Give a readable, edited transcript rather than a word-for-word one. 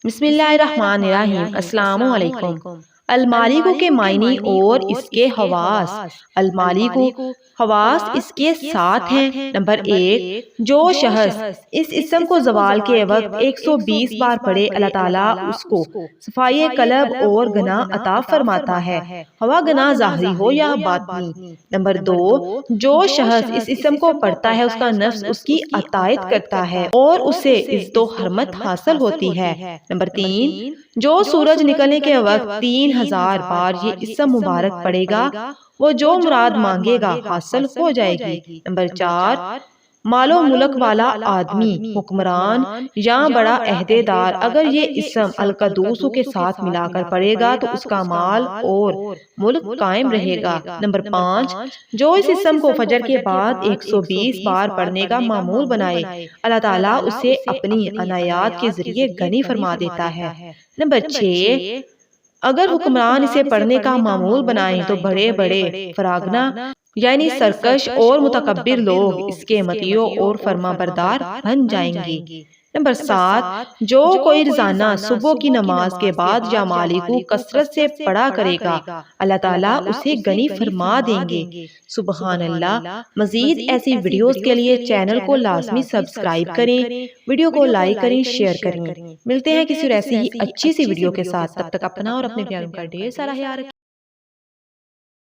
بسم اللہ الرحمن الرحیم۔ السلام علیکم۔ المالک کے معنی اور اس کے خواص۔ المالک خواص اس کے ساتھ ہیں۔ نمبر 1، جو شخص اس اسم کو زوال کے وقت 120 بار پڑھے، اللہ تعالیٰ اس کو صفائی قلب اور گناہ عطا فرماتا ہے، خواہ گناہ ظاہری ہو یا باطنی۔ نمبر 2، جو شخص اس اسم کو پڑھتا ہے، اس کا نفس اس کی اطاعت کرتا ہے اور اسے عزت و حرمت حاصل ہوتی ہے۔ نمبر 3، جو سورج نکلنے کے وقت 3000 بار یہ اسم مبارک پڑھے گا، وہ جو مراد مانگے گا حاصل ہو جائے گی۔ نمبر 4، مال و ملک والا آدمی، حکمران یا بڑا عہدیدار اگر یہ اسم القدوس کے ساتھ ملا کر پڑھے گا تو اس کا مال اور ملک قائم رہے گا۔ نمبر 5، جو اس اسم کو فجر کے بعد 120 بار پڑھنے کا معمول بنائے، اللہ تعالیٰ اسے اپنی عنایات کے ذریعے غنی فرما دیتا ہے۔ نمبر 6، اگر حکمران اسے پڑھنے کا معمول بنائیں تو بڑے بڑے فراگنا یعنی سرکش اور متکبر لوگ اس کے مطیع اور فرما بردار بن جائیں گے۔ نمبر 7، جو کوئی روزانہ صبح کی نماز کے بعد یا مالک کثرت سے پڑھا کرے گا، اللہ تعالیٰ اسے غنی فرما دیں گے۔ سبحان اللہ۔ مزید ایسی ویڈیوز کے لیے چینل کو لازمی سبسکرائب کریں، ویڈیو کو لائک کریں، شیئر کریں۔ ملتے ہیں کسی اور ایسی ہی اچھی سی ویڈیو کے ساتھ، تب تک اپنا اور اپنے پیاروں کا ڈھیر سارا خیال رکھیں۔